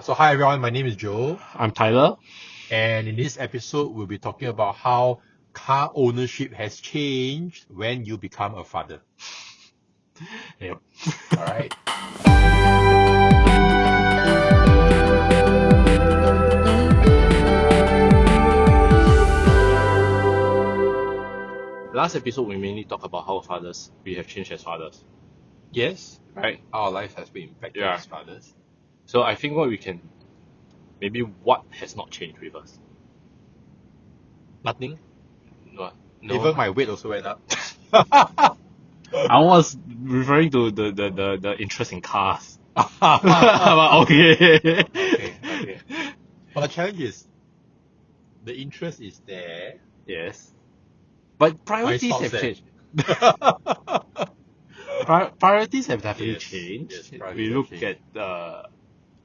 So hi everyone, my name is Joe, I'm Tyler. and in this episode we'll be talking about how car ownership has changed when you become a father. Yep. All right. Last episode we mainly talked about how we have changed as fathers, Yes, right? our life has been impacted Yeah. as fathers. So I think what has not changed with us? Nothing. No. Even my weight also went up. I was referring to the interest in cars. But okay. Okay. But the challenge is, the interest is there. Yes. But priorities stops have there. changed. Priorities have definitely Yes, changed. yes, priorities We have look changed. at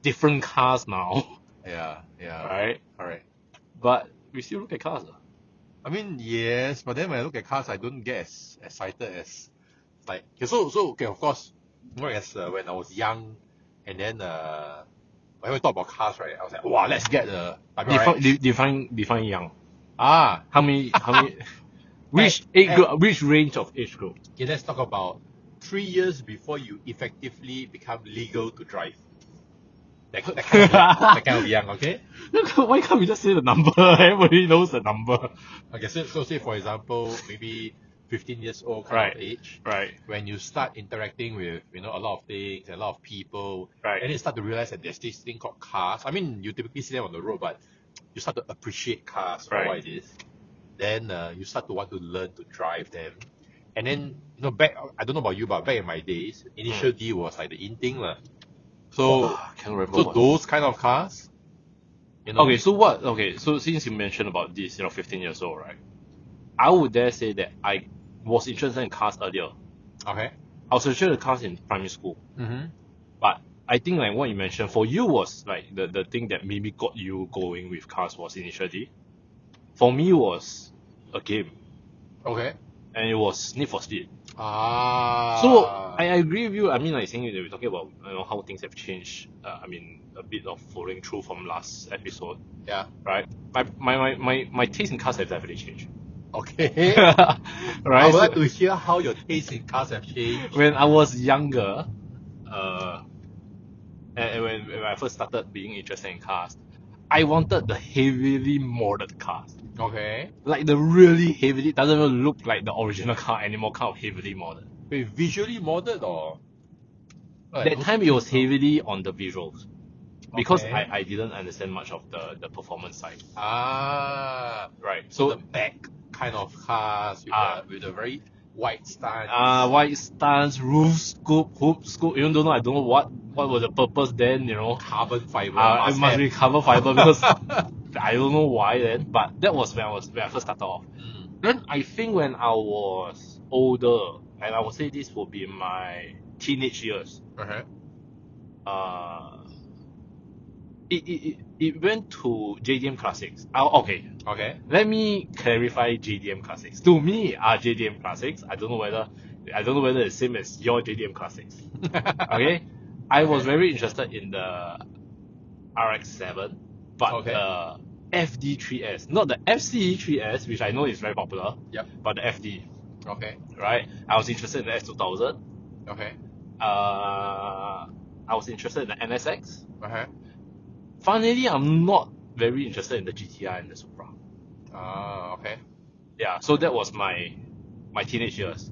different cars now, Yeah. right? Alright. But we still look at cars. I mean, yes, but then when I look at cars, I don't get as excited as like okay, of course, more as when I was young, and then when we talk about cars, right, I was like, wow, let's get the Define young. ah. How many? Which range of age group? Okay, let's talk about 3 years before you effectively become legal to drive. That kind of young, okay? Why can't we just say the number? Everybody knows the number. Okay, so say for example, maybe 15 years old kind Right. of age, Right. when you start interacting with a lot of things, a lot of people, Right. and you start to realize that there's this thing called cars. I mean, you typically see them on the road, but you start to appreciate cars for Right. what it is. Then you start to want to learn to drive them. And then, back, I don't know about you, but back in my days, initial D was like the in thing. So, I can't remember. so those kind of cars, Okay, so since you mentioned about this, 15 years old, right? I would dare say that I was interested in cars earlier. Okay. I was interested in cars in primary school. Mm-hmm. But I think like what you mentioned, for you was like the thing that maybe got you going with cars was initially. For me was a game. Okay. And it was Need for Speed. Ah. So I agree with you. I mean, like saying that we're talking about how things have changed. I mean, a bit of following through from last episode. Yeah. Right. My taste in cars have definitely changed. Okay. Right. I would like to hear how your taste in cars have changed. When I was younger, and when I first started being interested in cars, I wanted the heavily modded cars. Okay. Like the really heavily, doesn't even look like the original car anymore, kind of heavily modded. Wait, visually modded or? That time it was heavily on the visuals. Because Okay. I didn't understand much of the performance side. Ah. Right. So So the back kind of cars with a very wide stance. white stance, roof scoop, hoop scoop, even though I don't know what was the purpose then, Carbon fiber. it must be carbon fiber because I don't know why then, but that was when I first started off. Then I think when I was older, and I would say this would be my teenage years, Okay. it went to JDM Classics. Okay, Okay. let me clarify JDM Classics. To me, are JDM Classics. I don't know whether it's the same as your JDM Classics. Okay, I was very interested in the RX-7, but Okay. the FD3S, not the FCE3S, which I know is very popular. Yep. But the FD, Okay. right? I was interested in the S2000. Okay. I was interested in the NSX. Okay. Finally, I'm not very interested in the GTI and the Supra. Ah. Okay. Yeah, so that was my teenage years.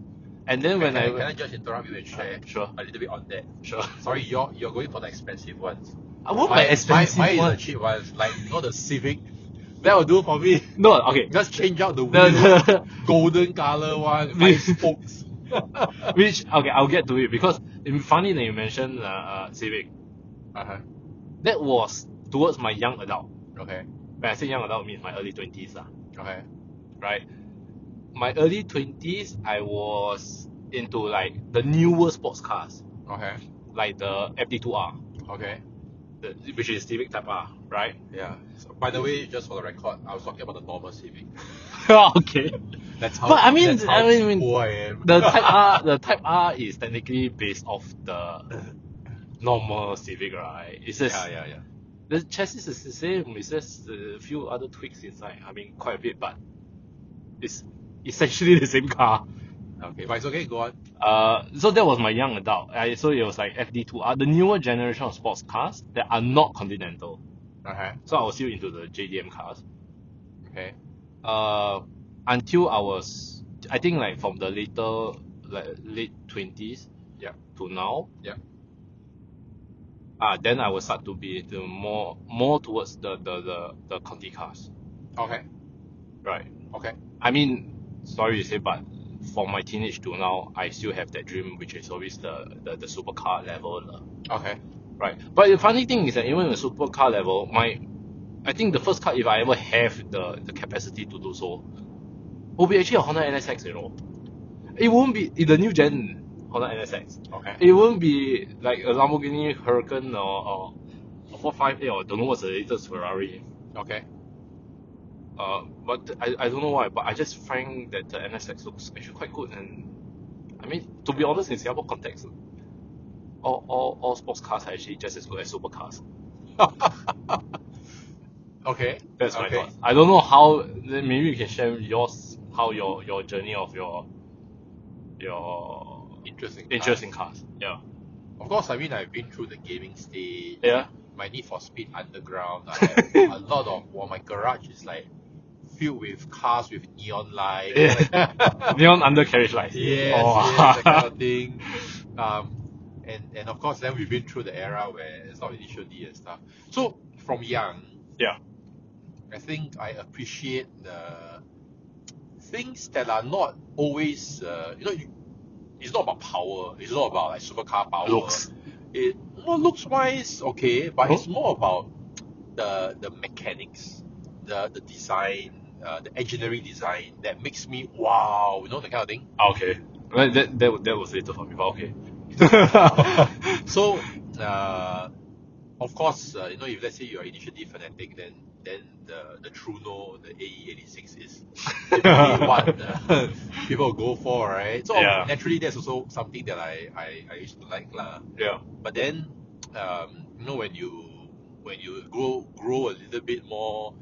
And then when can I just interrupt you and share sure, a little bit on that? sure. Sorry, you're going for the expensive ones. I want my expensive mine one. is the cheap ones, like the Civic. That will do for me. No, okay. Just change out the wheel, golden color one, 5 spokes. Which okay, I'll get to it because it's funny that you mentioned Civic. Uh-huh. That was towards my young adult. Okay. When I say young adult, means my early 20s, Okay. right? My early 20s, I was into like the newer sports cars, Okay. like the FD2R, Okay. which is Civic Type R, right? Yeah. So, by the way, just for the record, I was talking about the normal Civic. Okay. That's how. But I mean, that's how I mean, poor I am. the Type R is technically based off the normal Civic, right? It's just Yeah. The chassis is the same. It's just a few other tweaks inside. I mean, quite a bit, but it's essentially the same car. Okay, but it's okay. Go on. So that was my young adult. So it was like FD2R, the newer generation of sports cars that are not Continental. Okay. So I was still into the JDM cars. Okay. Until I think like from the late 20s, Yeah. to now. Yeah. Then I will start to be more towards the Conti cars. Okay. Right. Okay. I mean, sorry to say, but from my teenage to now, I still have that dream, which is always the supercar level. Okay. Right. But the funny thing is that even in the supercar level, I think the first car, if I ever have the capacity to do so, will be actually a Honda NSX, you know. It won't be in the new gen Honda NSX. Okay. It won't be like a Lamborghini Huracan or 458 or I don't know what's the latest Ferrari. Okay. But I don't know why, but I just find that the NSX looks actually quite good. And I mean, to be honest, in Singapore context, all sports cars are actually just as good as supercars. Okay. That's my Okay. thought. I don't know how. Maybe you can share yours, how your journey of your Interesting. cars. Yeah. Of course, I mean, I've been through the gaming stage. Yeah. My Need for Speed Underground. I have a lot of. Well, my garage is like filled with cars with neon lights. Yeah. Neon undercarriage lights. Yes, Oh. yes, that kind of thing. And of course, then we've been through the era where it's not initial D and stuff. So from young, Yeah. I think I appreciate the things that are not always, it's not about power. It's not about like supercar power. Looks. Looks wise, okay, but Oh. it's more about the mechanics, the design, the engineering design that makes me wow, that kind of thing. Okay. Well, that was later for me, but okay. So, of course, if let's say you're initial D fanatic, then the Truno, the AE86 is typically what people go for, right? So Yeah. naturally, that's also something that I used to like lah. Yeah. But then, when you grow a little bit more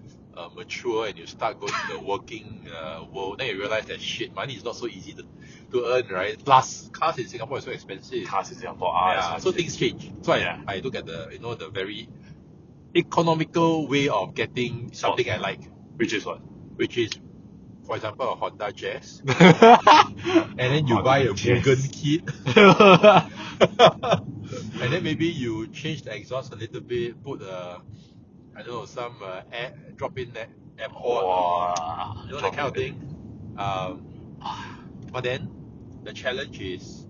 mature and you start going to the working world, then you realize that shit, money is not so easy to earn, right? Plus, cars in Singapore is so expensive. Cars in Singapore are Yeah, so expensive. things change. So I look at the very economical way of getting something I like, Which is what? which is, for example, a Honda Jazz, And and then you buy a Jazz. Mugen kit, and then maybe you change the exhaust a little bit, put some drop-in air port, that kind of thing. But then the challenge is,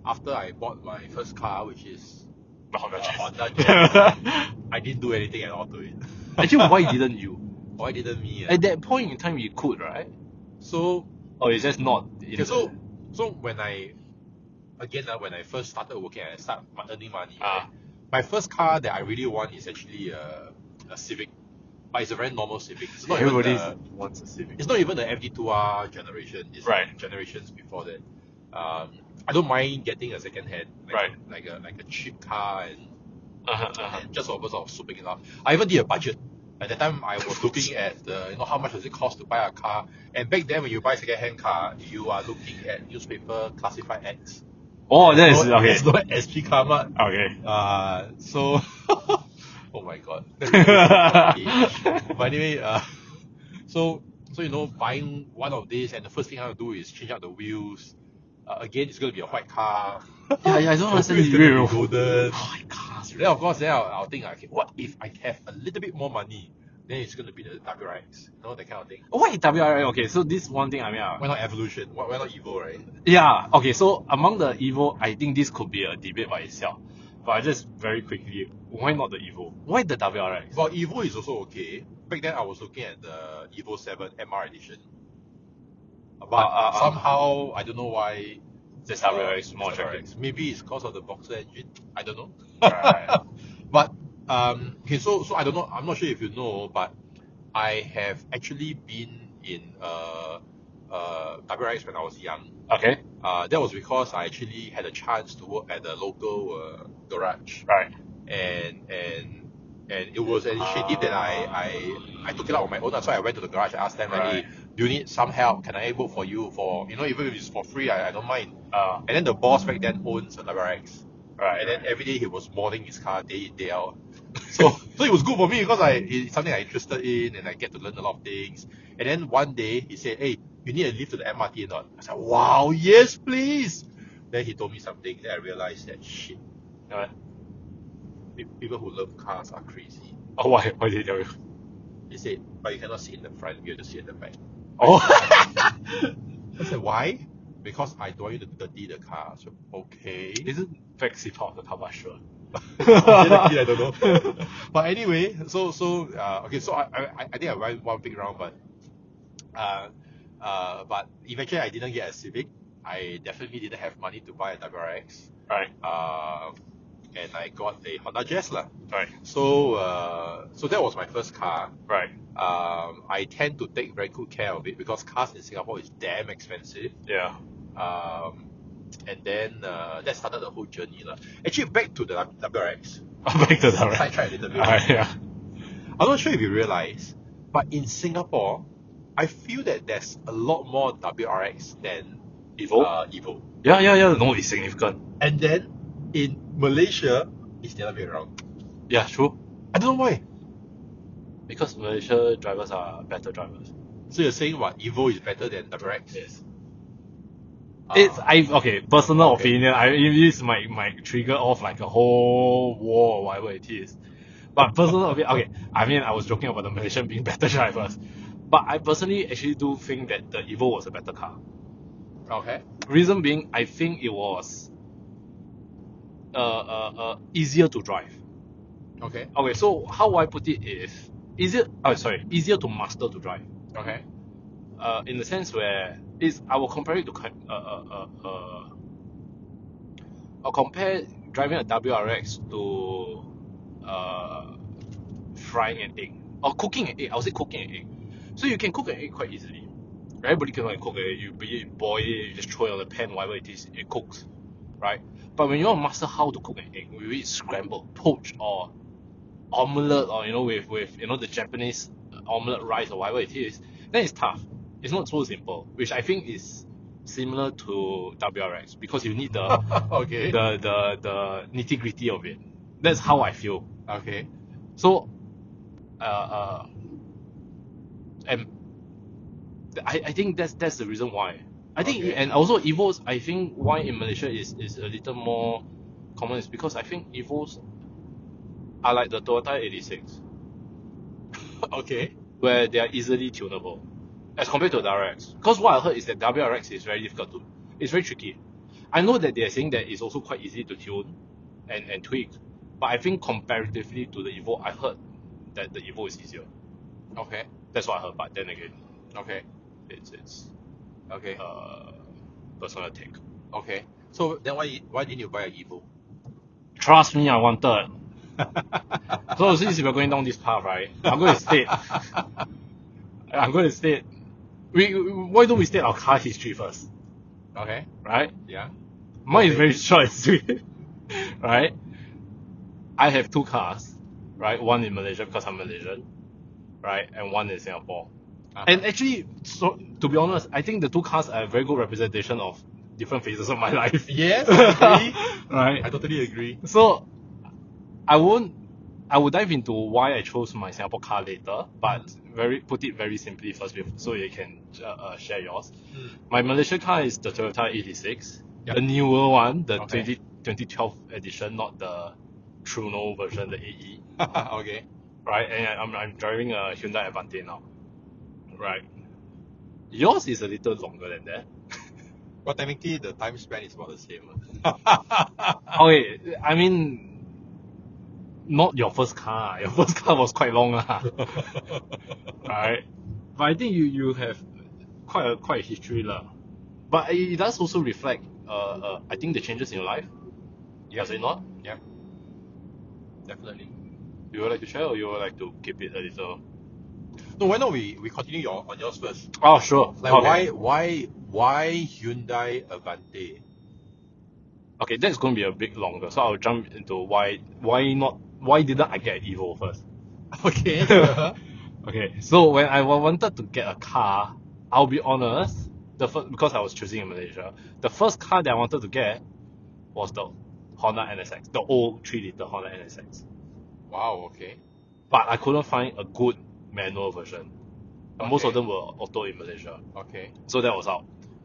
after I bought my first car, which is Honda Jazz. Honda Jazz, I didn't do anything at all to it. Actually, why didn't you? Why didn't me? At that point in time, you could, right? So Or it's just not. okay, so when I first started working, I start earning money. Ah. My first car that I really want is actually a Civic, but it's a very normal Civic. It's not Everybody even wants a Civic. it's not even the FD2R generation. It's Right. generations before that. I don't mind getting a second hand, like a cheap car, and just for purpose of souping it up. I even did a budget. At that time, I was looking at how much does it cost to buy a car. And back then, when you buy a second-hand car, you are looking at newspaper classified ads. Oh, that is No- okay. There's no SG Carmart. Okay. So, oh my god. But anyway, so buying one of these, and the first thing I have to do is change out the wheels. Again, it's going to be a white car. Yeah, I don't understand It's the going to real. be golden. White cars. Then of course, I'll think, okay, what if I have a little bit more money? Then it's going to be the WRX, that kind of thing. Why WRX? Okay, so this one thing, I mean, Why not Evolution? Why not Evo, right? yeah, okay, so among the Evo, I think this could be a debate by itself. But I just very quickly, why not the Evo? Why the WRX? Well, Evo is also okay. Back then, I was looking at the Evo 7 MR edition. But somehow, I don't know why. This WRX is more WRX. attractive. Maybe it's because of the Boxer engine. I don't know. Right. But okay, so I don't know. I'm not sure if you know, but I have actually been in WRX when I was young. Okay. That was because I actually had a chance to work at a local garage, Right. and And it was an initiative that I took it out on my own. So I went to the garage, I asked them, like, Right. hey, do you need some help? Can I work for you for, even if it's for free, I don't mind. Uh, And then the boss back then owns a WRX. right. And then every day he was modding his car day in, day out. So it was good for me because it's something I'm interested in and I get to learn a lot of things. And then one day he said, hey, you need a lift to the MRT or not? I said, wow, yes, please. Then he told me something that I realized that shit, Right. people who love cars are crazy. Oh, why? Why did he tell you? He said, but you cannot sit in the front, you have to sit in the back. Oh. I said, why? Because I don't want you to dirty the car. So, okay. Isn't backseat part of the car? Sure. I don't know. But anyway, so okay, so I think I ran one big round, but eventually I didn't get a Civic. I definitely didn't have money to buy a WRX. Right. And I got a Honda Jazz lah. Right. So that was my first car. Right. I tend to take very good care of it because cars in Singapore is damn expensive. Yeah. And then that started the whole journey lah. Actually, back to the WRX. Back to that. Right. Sidetrack a little bit. Yeah. I'm not sure if you realize, but in Singapore, I feel that there's a lot more WRX than Evo. Evo. Yeah. No, it's significant. And then in Malaysia, it's the other way around. Yeah, true. I don't know why. Because Malaysia drivers are better drivers. So you're saying what? Evo is better than WRX? Yes. Ah, Personal okay. opinion. This might trigger off like a whole war or whatever it is. But personal opinion, okay. I mean, I was joking about the Malaysian being better drivers, but I personally actually do think that the Evo was a better car. Okay. Reason being, I think it was easier to drive. Okay. Okay, so how I put it is easier to master to drive. Okay. In the sense where I will compare it to I'll compare driving a WRX to frying an egg or cooking an egg. I would say cooking an egg. So you can cook an egg quite easily. Everybody can cook an egg. You boil it, you just throw it on the pan, whatever it is, it cooks, right? But when you want to master how to cook an egg, whether it's scrambled, poached, or omelette, or with the Japanese omelette rice or whatever it is, then it's tough. It's not so simple, which I think is similar to WRX because you need the Okay. the nitty gritty of it. That's how I feel. Okay. So, and I think that's the reason why. I think, Okay. and also Evos, I think why in Malaysia is a little more common is because I think Evos are like the Toyota 86, Okay. where they are easily tunable as compared to the WRX. Because what I heard is that WRX is very difficult it's very tricky. I know that they are saying that it's also quite easy to tune and tweak, but I think comparatively to the Evo, I heard that the Evo is easier. Okay. That's what I heard, but then again, Okay. it's Okay. personal take. Okay. So then why didn't you buy an Evo? Trust me, I wanted. So since we're going down this path, right, I'm going to state. Why don't we state our car history first, Okay. right? Yeah. Mine is Okay. very short and sweet, right? I have two cars, right? One in Malaysia because I'm Malaysian, right? And one in Singapore. Uh-huh. And actually, so to be honest, I think the two cars are a very good representation of different phases of my life. Yes, I agree. Right? I totally agree. So, I will dive into why I chose my Singapore car later, but put it very simply first, so you can share yours. My Malaysia car is the Toyota 86, Yep. the newer one, the Okay. 2012 edition, not the Truno version, the AE, Okay. right? And I'm driving a Hyundai Avante now, right? Yours is a little longer than that. But technically, the time span is about the same. Okay, I mean, not your first car. Your first car was quite long, right? But I think you have quite a history, But it does also reflect, I think the changes in your life. Does it not? Yeah. Definitely. You would like to share, or you would like to keep it a little? No, why not we continue on yours first? Oh, sure. Like Okay. why Hyundai Avante? Okay, that's going to be a bit longer. So I'll jump into why not why didn't I get an Evo first? Okay. Okay, so when I wanted to get a car, I'll be honest, because I was choosing in Malaysia, the first car that I wanted to get was the Honda NSX, the old 3-liter Honda NSX. Wow, okay. But I couldn't find a good manual version. And most of Okay. them were auto in Malaysia. Okay. So that was out.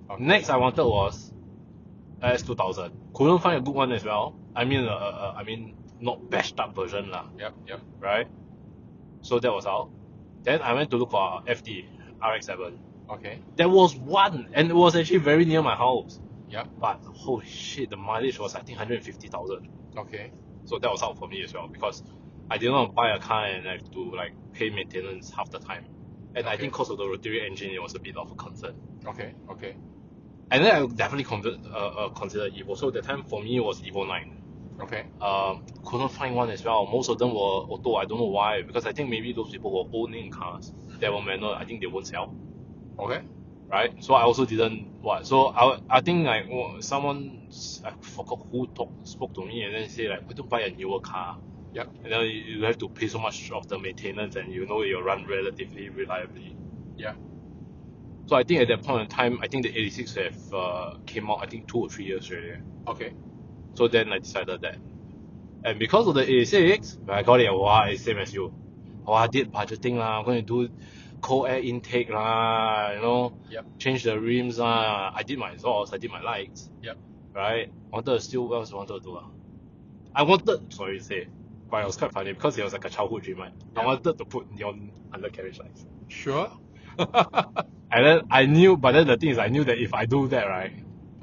Okay. Next I wanted was S2000. Couldn't find a good one as well. I mean not bashed up version lah, Yep. right? So that was out. Then I went to look for FD RX-7. Okay. There was one, and it was actually very near my house. Yep. But holy shit, the mileage was I think 150,000. Okay. So that was out for me as well because I didn't want to buy a car and have to like pay maintenance half the time. And I Okay. think because of the rotary engine, it was a bit of a concern. Okay. And then I definitely considered Evo. So the time for me was Evo 9. Okay. Couldn't find one as well. Most of them were auto. I don't know why. Because I think maybe those people were owning cars that were manual. I think they won't sell. Okay. Right? So I also didn't what. So I think like someone, I forgot who spoke to me and then say like, we don't buy a newer car. Yep. And then you have to pay so much of the maintenance and you know you'll run relatively reliably. Yeah. So I think at that point in time, I think the 86 have came out I think 2 or 3 years already. Okay. So then I decided that. And because of the 86, when I got it, wow, it's same as you. Oh, I did budgeting lah. I'm going to do cold air intake lah, you know. Yep. Change the rims lah. I did my exhaust, I did my lights. Yep. Right? Wanted to still, what else I wanted to do? I wanted, sorry to say, but it was quite funny because it was like a childhood dream, right? Yeah. I wanted to put neon undercarriage lights. Sure. And then I knew, but then the thing is, I knew that if I do that, right,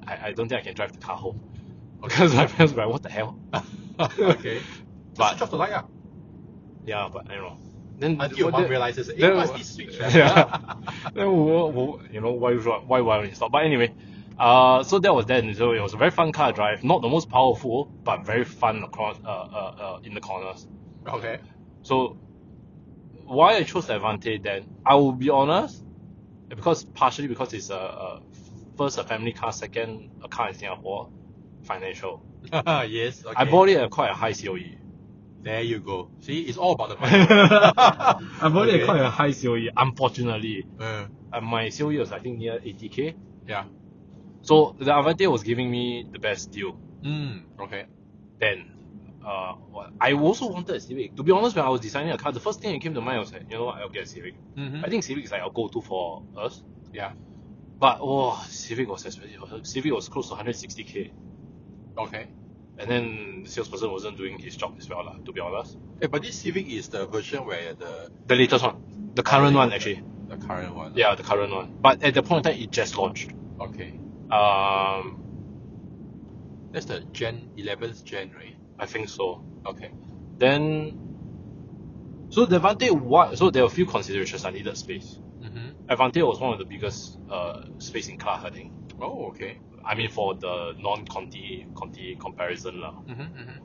I don't think I can drive the car home. Because my parents were like, what the hell? Okay. But- Just switch off the light up. Yeah, but I don't know. Then Until your then- mom realizes, then- must be switched. Yeah. Then you know, why won't it stop? But anyway, so that was then. So it was a very fun car drive. Not the most powerful, but very fun across in the corners. Okay. So why I chose the Avante then, I will be honest, partially because it's first a family car, second a car in Singapore, financial. Yes. Okay. I bought it at quite a high COE. There you go. See, it's all about the money. I bought it Okay. at quite a high COE, unfortunately. Uh, And my COE was I think near 80k. yeah. So the Avante was giving me the best deal. Okay. Then, I also wanted a Civic. To be honest, when I was designing a car, the first thing that came to mind was like, you know what, I'll get a Civic. Mm-hmm. I think Civic is like a go-to for us. Yeah. But Civic was expensive. Civic was close to 160k. Okay. And then the salesperson wasn't doing his job as well, to be honest. But this Civic is the version where The latest one. The current one, actually. the current one. Yeah, the current one. But at the point in time, it just launched. Okay. That's the 11th Gen, right? I think so. Okay. Then, so the Avante, so there were a few considerations. I needed space. Mm-hmm. Avante was one of the biggest space in car, I think. Oh, okay. I mean, for the non-Conti comparison lah. Mm-hmm.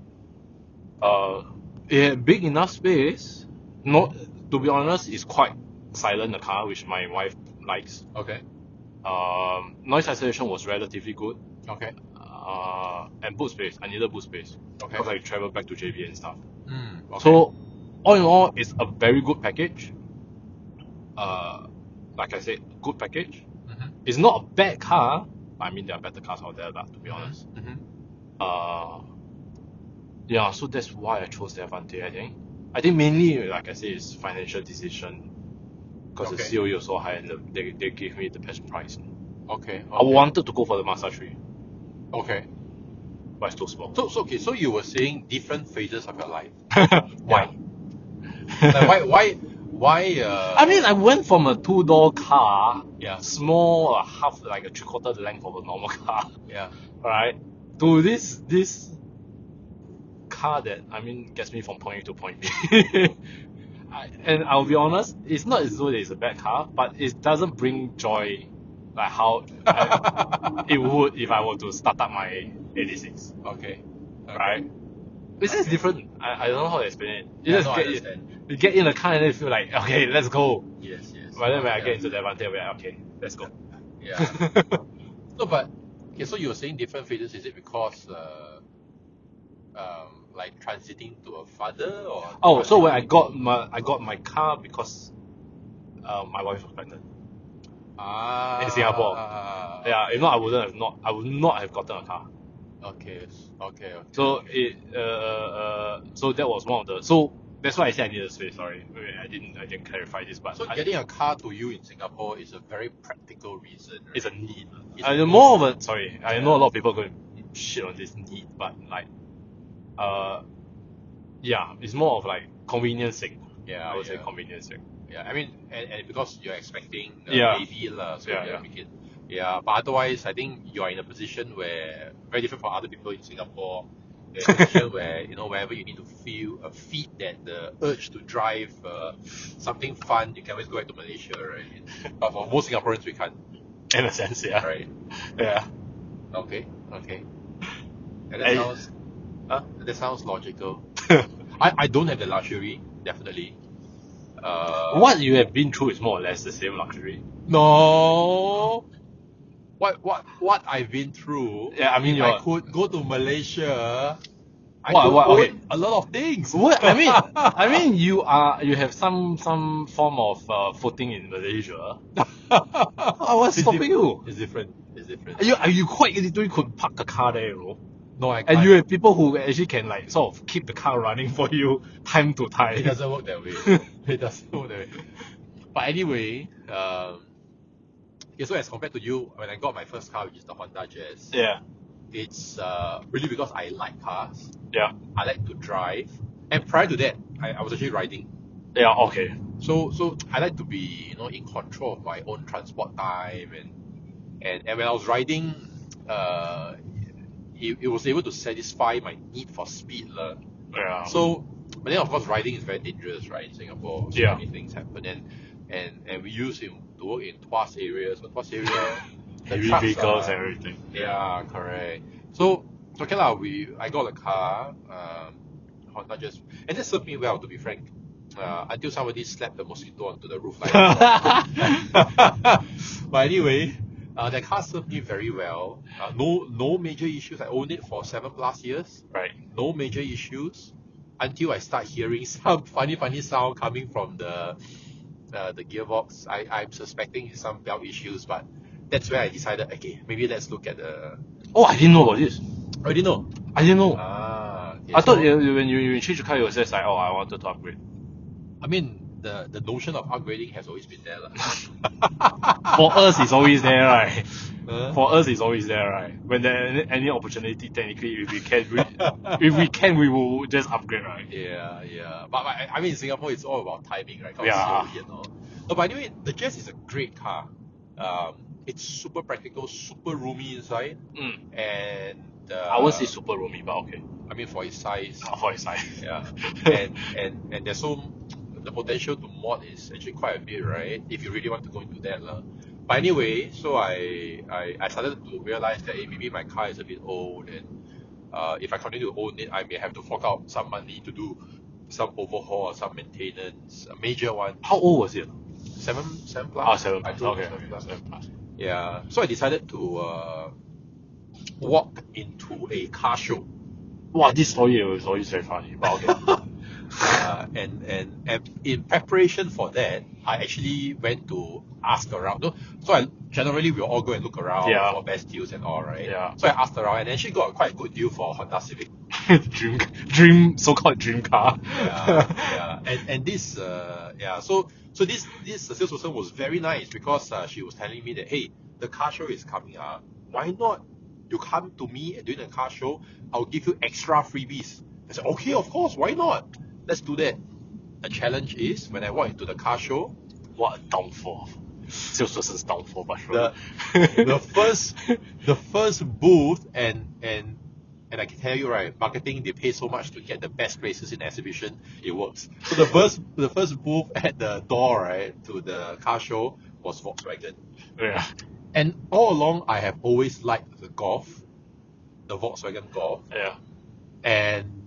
It had big enough space. Not, to be honest, it's quite silent, the car, which my wife likes. Okay. Noise isolation was relatively good. Okay. And boot space. I needed boot space Okay. because I travel back to JB and stuff. Okay. So, all in all, it's a very good package. Like I said, good package. Mm-hmm. It's not a bad car. I mean, there are better cars out there, to be honest. Mm-hmm. Yeah, so that's why I chose the Avante, I think. I think mainly, like I said, it's financial decision. Because Okay. the COE was so high and they gave me the best price. Okay. I wanted to go for the Mazda 3, Okay. but it's too small. So you were saying different phases of your life. Why? Like why? I mean, I went from a 2-door car, Yeah. small, half like a 3/4 length of a normal car, Yeah. right, to this car that, I mean, gets me from point A to point B. And I'll be honest, it's not as though it's a bad car, but it doesn't bring joy like how it would if I were to start up my 86, Okay. right? It's just different. I don't know how to explain it. Yeah, no, I understand. You get in the car and then you feel like, okay, let's go. Yes. But then when I Yeah. get into the Avante, we're like, okay, let's go. Yeah. No, but okay. So you were saying different phases. Is it because like transiting to a father or? Oh, so when I transiting got my car because my wife was pregnant Ah. in Singapore. Yeah, if not, I would not have gotten a car. Okay. Okay. So okay. so that was one of the. So that's why I said I needed space. Sorry, I didn't clarify this, but So getting a car to you in Singapore is a very practical reason. Right? it's a need. It's I a know need. more of a sorry. I know a Yeah. lot of people going to shit on this need, but like, yeah, it's more of like convenience sake. Yeah. I would say convenience sake. Yeah, I mean, and because you're expecting a Yeah. baby, so Yeah, you yeah. make it. Yeah, but otherwise, I think you're in a position where very different from other people in Singapore. You're in a position where wherever you need to feed that the urge to drive something fun, you can always go back to Malaysia, right? But for most Singaporeans, we can't, In a sense, yeah. right? Yeah. Okay. And Huh? that sounds logical. I don't have the luxury, definitely. What you have been through is more or less the same luxury. No. What I've been through. Yeah, I mean, if I could go to Malaysia, I could okay. own a lot of things. What I mean, you have some form of footing in Malaysia. What's stopping you? It's different. Are you quite literally could park a car there, you know? No, I can't. And you have people who actually can like sort of keep the car running for you time to time. It doesn't work that way. It doesn't work that way. But anyway, so as compared to you, when I got my first car, which is the Honda Jazz, Yeah. it's really because I like cars. Yeah. I like to drive, and prior to that, I was actually riding. Yeah. Okay. So I like to be in control of my own transport time, and when I was riding, it was able to satisfy my need for speed. Yeah. So, but then of course riding is very dangerous, right, in Singapore. So Yeah. many things happen, and we use it to work in Tuas areas. But Tuas area, the Heavy trucks vehicles are, and everything. yeah, correct. So okay lah, I got a car, Honda Jazz, and that served me well, to be frank. Until somebody slapped the mosquito onto the roof light. But anyway, that car served me very well. No major issues. I owned it for 7+ years. Right. No major issues until I start hearing some funny sound coming from the gearbox. I'm suspecting some belt issues, but that's where I decided, okay, maybe let's look at the. Oh, I didn't know about this. Oh, you didn't know? I didn't know. Okay, I thought when you change the car, you were just like, oh, I wanted to upgrade. I mean, the notion of upgrading has always been there. For us, it's always there, right? For us, it's always there, right? When there any opportunity, technically, if we can, we will just upgrade, right? Yeah. But I mean, in Singapore, it's all about timing, right? Yeah. No, but anyway, the Jazz is a great car. It's super practical, super roomy inside, and I won't say super roomy, but okay. I mean, for its size. For its size. Yeah. and there's the potential to mod is actually quite a bit, right? If you really want to go into that. But anyway, so I started to realize that maybe my car is a bit old, and if I continue to own it, I may have to fork out some money to do some overhaul or some maintenance, a major one. How old was it? 7 plus. Ah, 7 plus. Okay. 7 plus. Yeah. So I decided to walk into a car show. Wow, this story is always very funny. But okay. And in preparation for that, I actually went to ask around. So generally we'll all go and look around for best deals and all, right? Yeah. So I asked around and actually got quite a good deal for Honda Civic. dream so-called dream car. Yeah. And this So this salesperson was very nice because she was telling me that, hey, the car show is coming up. Why not you come to me and during the car show, I'll give you extra freebies. I said, okay, of course, why not? Let's do that. The challenge is when I walk into the car show, what a downfall. Salesperson's downfall, but sure. the first booth and I can tell you, right, marketing, they pay so much to get the best places in the exhibition, it works. So the first booth at the door, right, to the car show was Volkswagen. Yeah. And all along, I have always liked the Volkswagen Golf. Yeah. And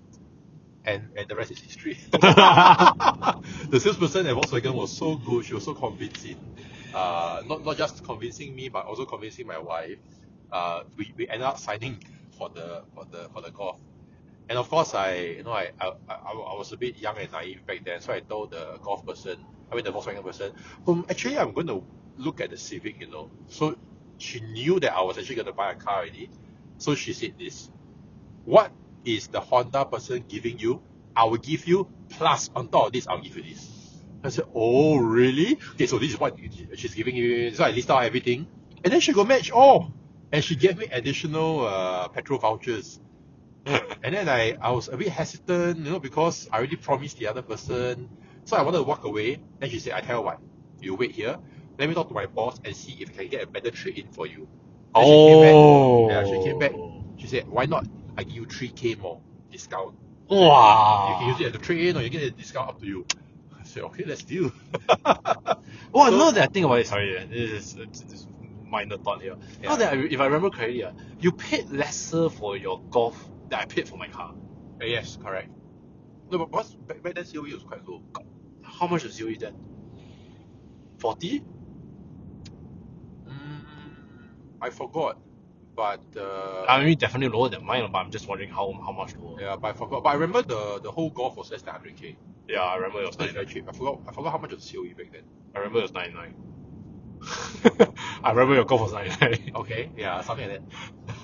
the rest is history. The salesperson at Volkswagen was so good. She was so convincing. Not just convincing me, but also convincing my wife. We ended up signing for the Golf. And of course, I was a bit young and naive back then, so I told the the Volkswagen person, actually I'm going to look at the Civic, So she knew that I was actually going to buy a car already. So she said this, what is the Honda person giving you? I will give you, plus on top of this, I'll give you this. I said, oh, really? Okay, so this is what she's giving you. So I list out everything. And then she go match all. And she gave me additional petrol vouchers. And then I was a bit hesitant, because I already promised the other person. So I wanted to walk away. Then she said, I tell you what, you wait here. Let me talk to my boss and see if I can get a better trade-in for you. Then she came back. She said, why not? I give you 3K more discount. Wow. You can use it as a trade-in or you get a discount, up to you. I said, okay, let's deal. Well, now that I think about it, sorry, this is minor thought here. Yeah. Now that if I remember correctly, you paid lesser for your Golf than I paid for my car. Yes, correct. No, but back then COE was quite low. How much was COE then? 40? I forgot. But I mean, definitely lower than mine, but I'm just wondering how much lower. yeah, but I forgot. But I remember the whole Golf was less than 100K. Yeah, I remember it was So it's 99. very cheap. I forgot how much was COE back then. I remember it was 99. I remember your Golf was 99. Okay, yeah, something like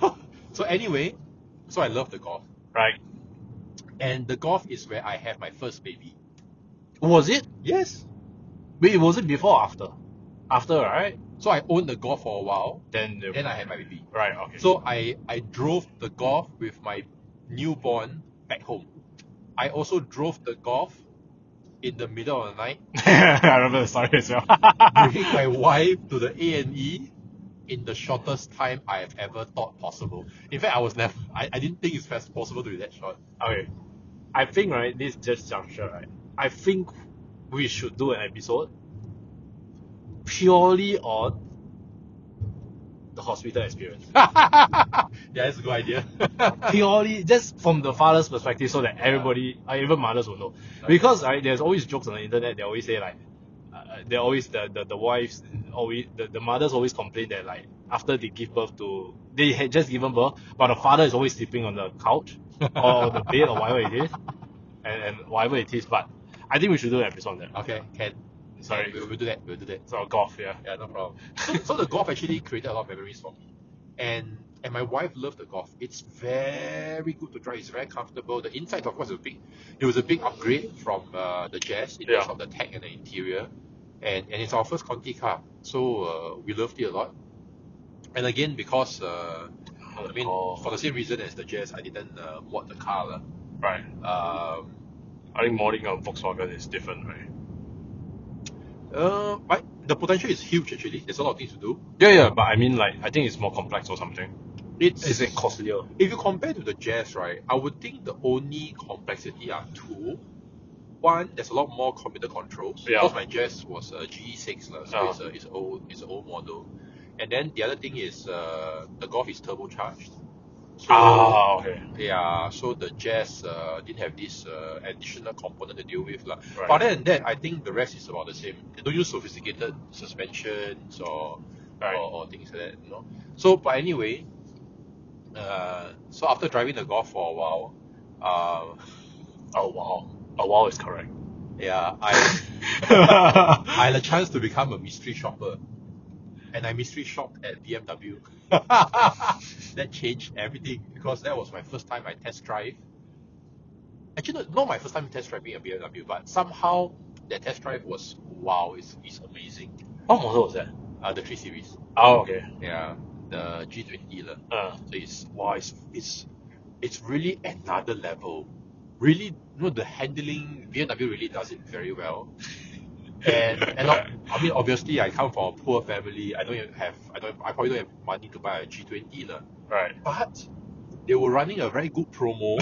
that. So anyway, so I love the Golf. Right. And the Golf is where I have my first baby. Was it? Yes. Wait, was it before or after? After, right? So I owned the Golf for a while. Then I had my baby. Right, okay. So I drove the Golf with my newborn back home. I also drove the Golf in the middle of the night. I remember the story as well. Bringing my wife to the A&E in the shortest time I have ever thought possible. In fact, I didn't think it's possible to be that short. Okay. I think, right, this just juncture, right, I think we should do an episode purely on the hospital experience. Yeah, that's a good idea. Purely just from the father's perspective, so that everybody, even mothers will know. Because right, there's always jokes on the internet. They always say like, they always the wives always the mothers always complain that like after they give birth to, they had just given birth, but the father is always sleeping on the couch or the bed or whatever it is, and whatever it is. But I think we should do an episode on that. Okay, can. Sorry, we'll do that. We'll do that. So Golf, yeah. Yeah, no problem. So the Golf actually created a lot of memories for me, and my wife loved the Golf. It's very good to drive. It's very comfortable. The inside, of course, it was a big upgrade from the Jazz in terms of the tech and the interior, and it's our first Conti car, so we loved it a lot. And again, because for the same reason as the Jazz, I didn't mod the car. Right. I think modding on Volkswagen is different, right? The potential is huge actually. There's a lot of things to do. Yeah, but I mean, like, I think it's more complex or something. Is it costlier? If you compare to the Jazz, right, I would think the only complexity are two. One, there's a lot more computer controls. Yeah. Because my Jazz was a GE6, so it's an old model. And then the other thing is the Golf is turbocharged. So, okay. Yeah, so the Jazz didn't have this additional component to deal with. Right. Right. But other than that, I think the rest is about the same. They don't use sophisticated suspensions or things like that, So, but anyway, so after driving the Golf for a while, a while is correct. Yeah, I had a chance to become a mystery shopper. And I mystery shopped at BMW. That changed everything because that was my first time I test drive. Actually, not my first time test driving a BMW, but somehow that test drive was wow, it's amazing. What model was that? The 3 Series. Oh, okay. Yeah, the G20. So it's really another level. Really, the handling, BMW really does it very well. And I mean, obviously, I come from a poor family. I probably don't have money to buy a G20. Right. But they were running a very good promo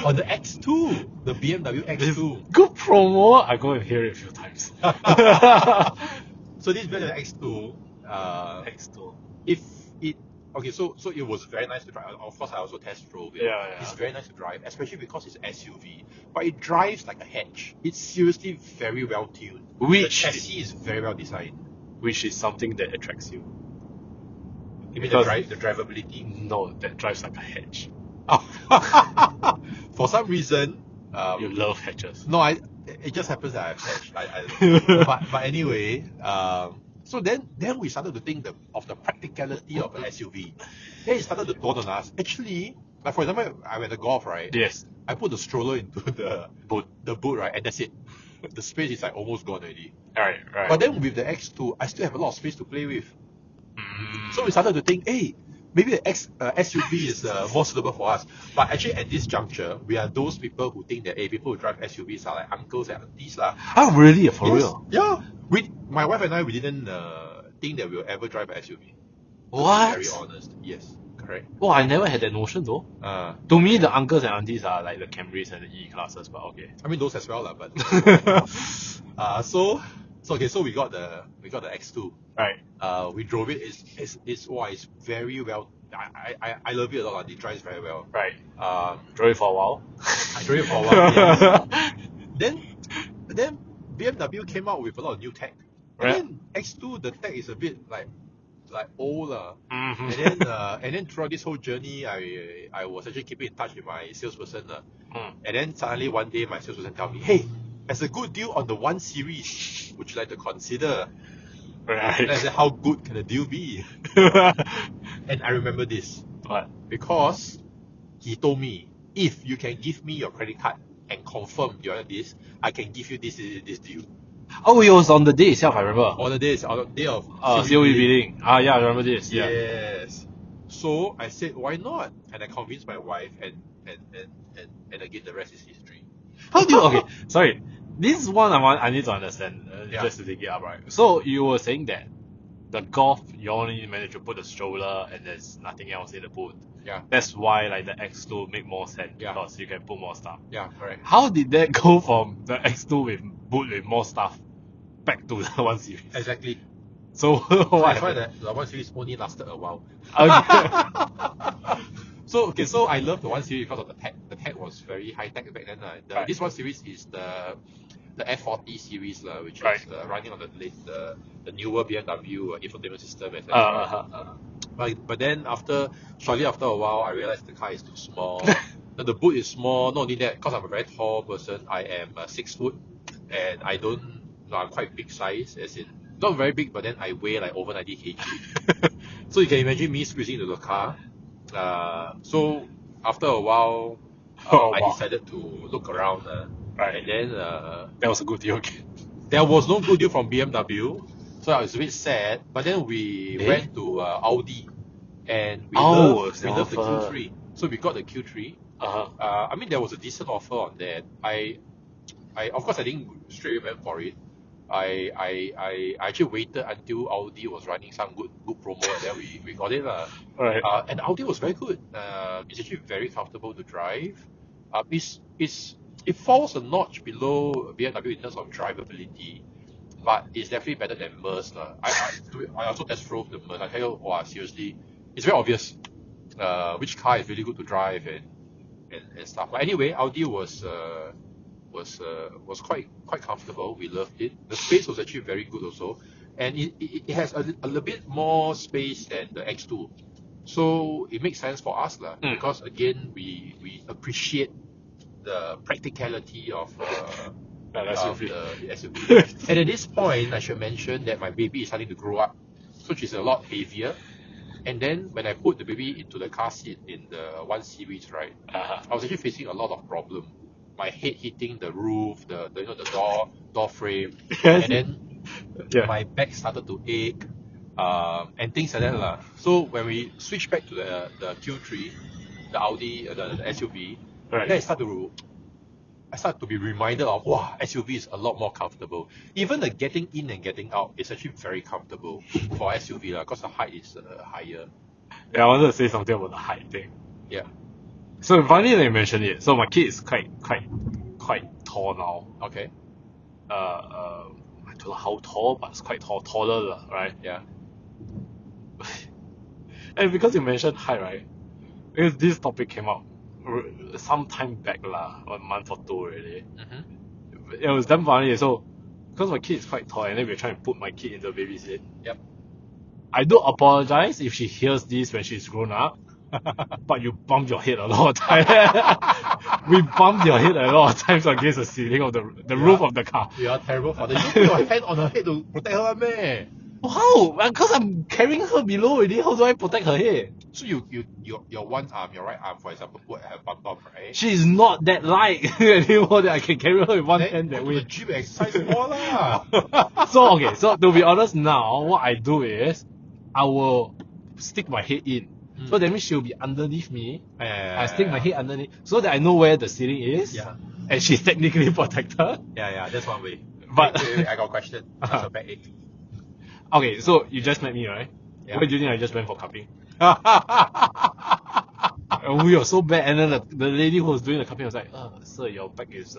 on the X2, the BMW X2. Good promo. I go and hear it a few times. So this BMW X2, so it was very nice to drive. Of course, I also test drove it. Yeah. It's very nice to drive, especially because it's SUV. But it drives like a hatch. It's seriously very well tuned. The chassis is very well designed. Which is something that attracts you. You mean the drivability? No, that drives like a hatch. For some reason, You love hatches. no, it just happens that I've hatched. But anyway, so then we started to think of the practicality of an SUV. Then it started to dawn on us. Actually, like for example, I went to golf, right? Yes. I put the stroller into the boot, right, and that's it. The space is like almost gone already. Right. But then with the X2, I still have a lot of space to play with. Mm. So we started to think, hey, maybe the SUV is more suitable for us. But actually, at this juncture, we are those people who think that people who drive SUVs are like uncles and aunties lah. Oh, really? For Yes. real? Yeah. My wife and I, we didn't think that we'll ever drive an SUV. What? To be very honest. Yes, correct. Oh, I never had that notion though. To me, the uncles and aunties are like the Camrys and the E classes, but okay. I mean those as well lah, but so we got the X2. Right. We drove it. It's very well. I love it a lot. It drives very well. Right. Um, Drove it for a while. I drove it for a while. Yes. Then BMW came out with a lot of new tech. And Right. then X2, the tech is a bit like old lah. Mm-hmm. And then throughout this whole journey, I was actually keeping in touch with my salesperson. And then suddenly one day my salesperson tell me, hey, there's a good deal on the 1 Series. Would you like to consider? And I Right. said, how good can the deal be? And I remember this What? because he told me, if you can give me your credit card and confirm you're this, I can give you this deal. Oh, it was on the day itself, I remember. On the day of COE bidding. Yeah, I remember this. Yeah. Yes. So I said, why not? And I convinced my wife, and again the rest is history. How do you? Okay, sorry. This is one I need to understand Yeah. just to dig it up, right? So you were saying that the Golf you only managed to put a stroller and there's nothing else in the boot. Yeah. That's why like the X2 make more sense Yeah. because you can put more stuff. Yeah, correct. How did that go from the X2 with boot with more stuff back to the 1 Series? Exactly. So So what that's why happened? the 1 Series only lasted a while. Okay. So I love the 1 Series because of the tech. The tech was very high tech back then. Right. This 1 Series is the F40 series, which Right. is running on the newer BMW infotainment system, etc. But then shortly after a while, I realized the car is too small. The boot is small. Not only that, because I'm a very tall person, I am 6 foot, and I'm quite big size, as in not very big, but then I weigh like over 90 kg. So you can imagine me squeezing into the car. So after a while, Oh, I wow. decided to look around, Right. and then That was a good deal again. there was no good deal from BMW, so I was a bit sad. But then we Eh? went to Audi, and we Oh, loved the offer. Q3. So we got the Q3. Uh-huh. I mean, there was a decent offer on that. I of course I didn't straight away went for it. I actually waited until Audi was running some good promo, and then we got it lah. Right. And Audi was very good. It's actually very comfortable to drive. It falls a notch below BMW in terms of drivability, but it's definitely better than Merc lah. I also test drove the Merc. I tell you, wow, seriously, it's very obvious which car is really good to drive and stuff. But anyway, Audi was quite comfortable. We loved it. The space was actually very good also, and it has a little bit more space than the X2, so it makes sense for us lah. Because again, we appreciate the practicality of The SUV. the SUV. And at this point, I should mention that my baby is starting to grow up, so she's a lot heavier. And then when I put the baby into the car seat in the 1 Series, right, Uh-huh. I was actually facing a lot of problem. My head hitting the roof, the door frame, Yes. and then Yeah. my back started to ache, and things like that lah. So when we switched back to the Q3, the Audi, the SUV, Right. then I start to be reminded of, wow, SUV is a lot more comfortable. Even the getting in and getting out is actually very comfortable for SUV lah, because the height is higher. Yeah, I wanted to say something about the height thing. Yeah. So funny that you mentioned it. So my kid is quite tall now. Okay. I don't know how tall, but it's quite tall, taller lah, right? Yeah. And because you mentioned height, right? Because this topic came up some time back lah, 1 month or 2 already. Mm-hmm. It was damn funny. So because my kid is quite tall, and then we're trying to put my kid in the baby seat. Yep. I do apologize if she hears this when she's grown up. but you bump your head a lot of times. We bumped your head a lot of times against the ceiling of the roof of the car. You are terrible father. You put your hand on her head to protect her, man. How? Because I'm carrying her below already. How do I protect her head? So your one arm, your right arm, for example, put her bum bum, right? She's not that light anymore that I can carry her with one hand that Go to the way. gym and exercise more lah. So so to be honest now, what I do is I will stick my head in. So that means she'll be underneath me. I stick my head underneath so that I know where the ceiling is. Yeah. And she's technically protected. Yeah, that's one way. But wait, I got a question. How's your backache? okay, so you just met me, right? Yeah. Where do you think I just went for cupping? And we were so bad, and then the lady who was doing the cupping was like, sir, your back is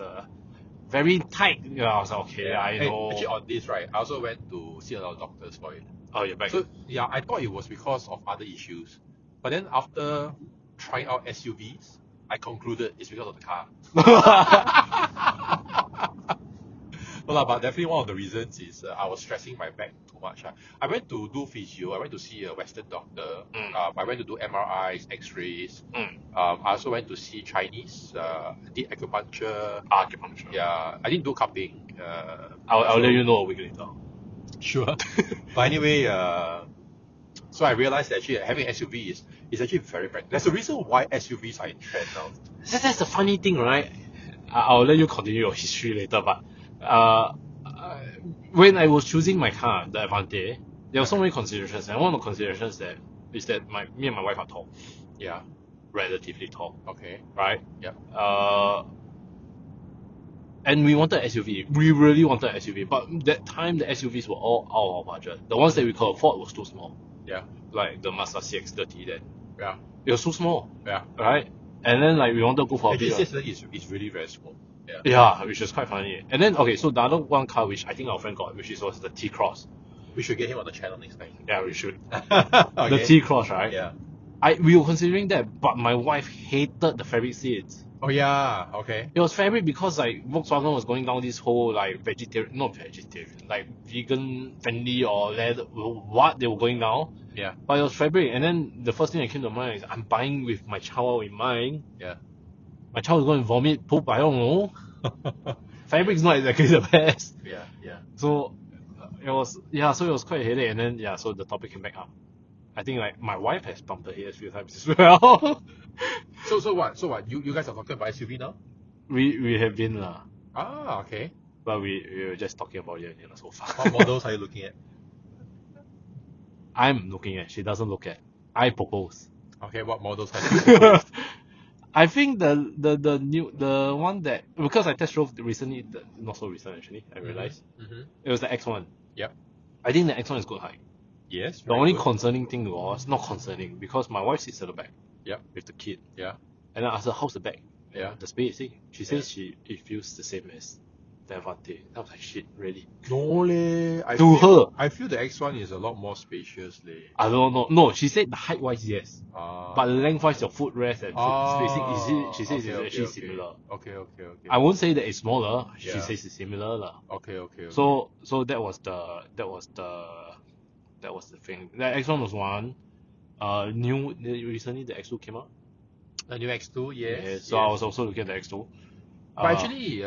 very tight. Yeah, I was like, okay, I know. Actually, on this, right, I also went to see a lot of doctors for it. Oh, your back. So, yeah, I thought it was because of other issues. But then after trying out SUVs, I concluded it's because of the car. No, but definitely one of the reasons is I was stressing my back too much. I went to do physio. I went to see a Western doctor. I went to do MRIs, X-rays. I also went to see Chinese. Did acupuncture. Acupuncture. Yeah, I didn't do cupping. I'll let you know a week later. Sure. But anyway, so I realized that actually having an SUV is actually very practical. There's a reason why SUVs are in trend now. That's the funny thing, right? I'll let you continue your history later, but when I was choosing my car, the Avante, there were so many considerations, and one of the considerations is that me and my wife are tall. Yeah. Relatively tall. Okay. Right? Yeah. And we wanted an SUV. We really wanted an SUV. But that time, the SUVs were all out of our budget. The ones that we could afford was too small. Yeah. Like the Mazda CX-30 then. Yeah. It was too small. Yeah. Right? And then like we wanted to go for a Actually, bit. it's really very small. Yeah. Yeah, which was quite funny. And then, okay, so the other one car which I think our friend got, which was the T-Cross. We should get him on the channel next time. Yeah, we should. Okay. The T-Cross, right? Yeah. We were considering that, but my wife hated the fabric seats. Oh yeah. Okay. It was fabric because like Volkswagen was going down this whole like not vegetarian, like vegan friendly or leather, what they were going down. Yeah. But it was fabric, and then the first thing that came to mind is I'm buying with my child in mind. Yeah. My child is going to vomit, poop, I don't know. Fabric is not exactly the best. Yeah. Yeah. So it was quite a headache, and then so the topic came back up. I think like my wife has bumped her head a few times as well. So what? You guys are talking about SUV now? we have been Ah, okay. but we were just talking about it so far. What models are you looking at? I'm looking at. She doesn't look at. I propose. Okay, what models have you proposed? I think the one that because I test drove recently, not so recent actually. I realized it was the X1. Yep. I think the X1 is good height. Yes. The only concerning thing was not concerning because my wife sits at the back. Yep. With the kid. Yeah. And I asked her how's the back. Yeah. The space. She says it feels the same as the Avante. I was like shit, really. No leh. I feel the X1 is a lot more spacious leh. I don't know. No, she said the height wise yes. But length wise your footrest and foot spacing she says it's actually similar. Okay. I won't say that it's smaller. She Yeah. says it's similar lah. Okay. So that was the thing. The X1 was one. Recently the X2 came out. The new X2, yes. Yeah, so I was also looking at the X2. But actually,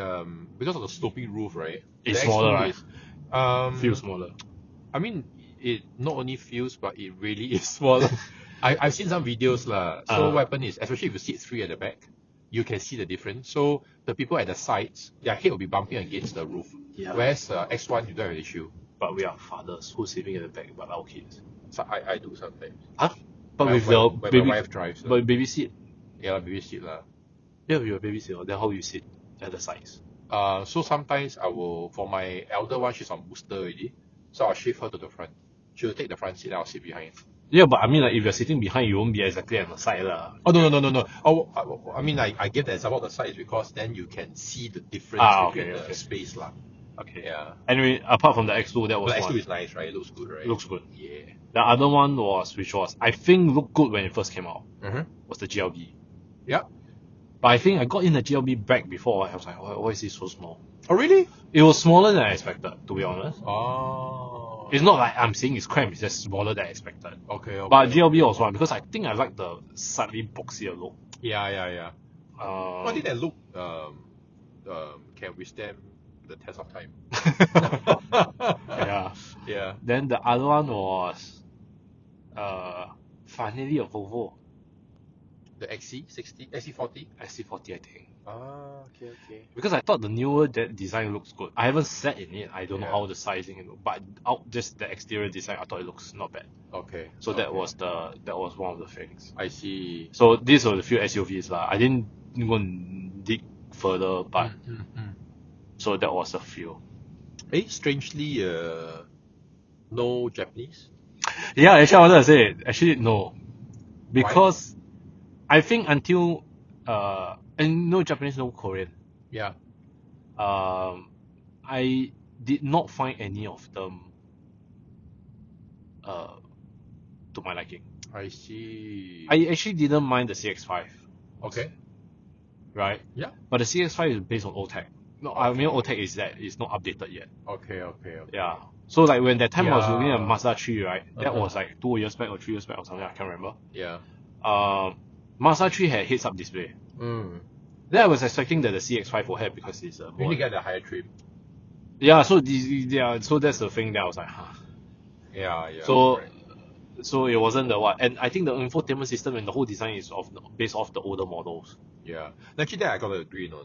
because of the sloping roof, right? It's the smaller, X2 right? is, Feels smaller. I mean, it not only feels, but it really is smaller. I've seen some videos lah. So what happens is, especially if you sit three at the back, you can see the difference. So the people at the sides, their head will be bumping against the roof. Yeah. Whereas X1, you don't have an issue. But we are fathers who's sitting at the back but our kids. So I do sometimes. Huh? But with when your baby, my wife drives. but baby seat. Yeah, baby seat lah. Yeah, with your baby seat. Then how you sit at the sides? So sometimes I will, for my elder one, she's on booster already. So I'll shift her to the front. She'll take the front seat, I'll sit behind. Yeah, but I mean, like if you're sitting behind, you won't be exactly at the side lah. Oh no. I mean, I give the example of the sides because then you can see the difference between the space lah. Okay. Yeah. Anyway, apart from the X2, that was But one. X2 is nice, right? It looks good, right? Looks good. Yeah. The other one which was I think looked good when it first came out, was the GLB. Yeah. But I think I got in the GLB back before. I was like, why is it so small? Oh really? It was smaller than I expected, to be honest. Oh. It's not like I'm saying it's cramped, it's just smaller than expected. Okay. But GLB was one because I think I like the slightly boxier look. Yeah. I think that look can withstand the test of time. Yeah. Yeah. Then the other one was finally a Volvo The XC60, XC40. XC40, I think. Okay. Because I thought the newer design looks good. I haven't sat in it. I don't know Yeah. how the sizing is, but just the exterior design, I thought it looks not bad. Okay. So that was one of the things. I see. So these were the few SUVs lah. I didn't go and dig further, but so that was a few. Strangely, no Japanese. Yeah, actually I wanted to say it. Actually no, because I think until and no Japanese, no Korean. Yeah. I did not find any of them to my liking. I see. I actually didn't mind the CX-5. Okay. Right? Yeah. But the CX-5 is based on OTEC. No, I mean OTEC is that it's not updated yet. Okay. Yeah. So like when that time I was looking at Yeah. Mazda 3, right? That was like 2 years back or 3 years back or something, I can't remember. Yeah. Mazda 3 had heads-up display. Then I was expecting that the CX-5 will have because it's a You need to get the higher trim. Yeah, so so that's the thing that I was like, huh. Yeah. So it wasn't the what, and I think the infotainment system and the whole design is based off the older models. Yeah. Actually, that I gotta agree. The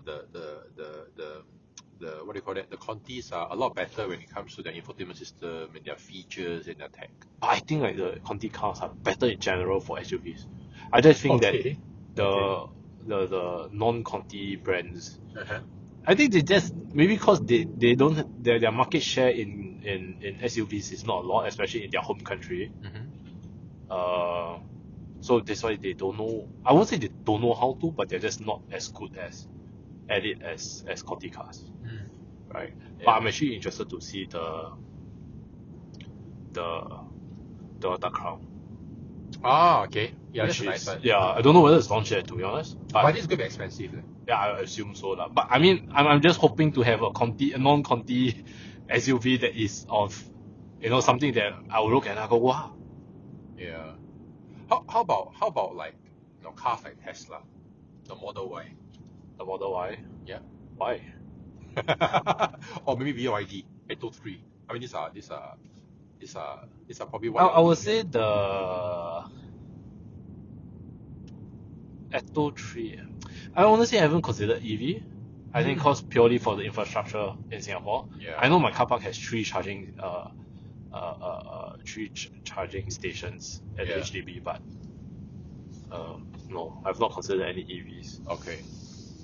what do you call that? The Contis are a lot better when it comes to their infotainment system and their features and their tech. But I think like the Conti cars are better in general for SUVs. I just think that the non-Conti brands, I think they just maybe because they don't their market share in SUVs is not a lot, especially in their home country. So that's why they don't know. I won't say they don't know how to, but they're just not as good at it as Conti cars, right? Yeah. But I'm actually interested to see the Crown. Okay. Yeah, that's a nice one. Yeah, I don't know whether it's launched yet, to be honest. But it's gonna be expensive. Yeah, I assume so lah. But I mean, I'm just hoping to have a non-Conti SUV that is of, something that I will look at and I go, wow. Yeah. How about like cars like Tesla, the Model Y? The Model Y? Yeah. Why? Or maybe BYD, Atto 3. I mean, these are probably I would say the Atto 3. I honestly haven't considered EV. I think because purely for the infrastructure in Singapore. Yeah. I know my car park has 3 charging stations at Yeah. HDB, but no, I've not considered any EVs. Okay.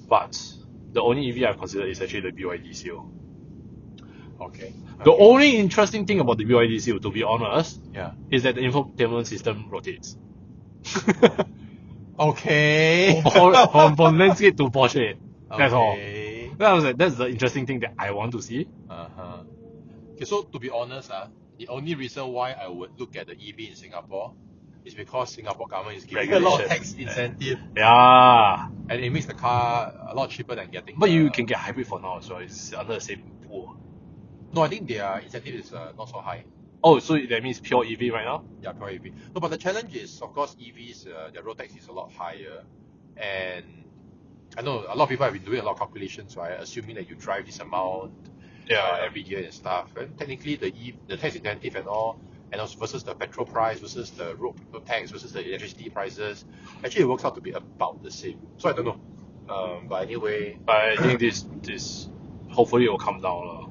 But the only EV I've considered is actually the BYD Seal. Okay. The only interesting thing about the BYD Seal, to be honest, Yeah. is that the infotainment system rotates. Okay. from landscape to portrait. That's all. Okay. Then I was like, that's the interesting thing that I want to see. Okay, so to be honest, the only reason why I would look at the EV in Singapore is because Singapore government is giving a lot of tax incentive. Yeah. And it makes the car a lot cheaper than getting. But you can get hybrid for now as well. It's under the same pool. No, I think their incentive is not so high. Oh, so that means pure EV right now? Yeah, pure EV. No, but the challenge is, of course, EVs, their road tax is a lot higher. And I know a lot of people have been doing a lot of calculations, right? Assuming that you drive this amount every year and stuff. And technically, the tax incentive and all, and also versus the petrol price, versus the road tax, versus the electricity prices, actually it works out to be about the same. So I don't know. But anyway. But I think this hopefully it will come down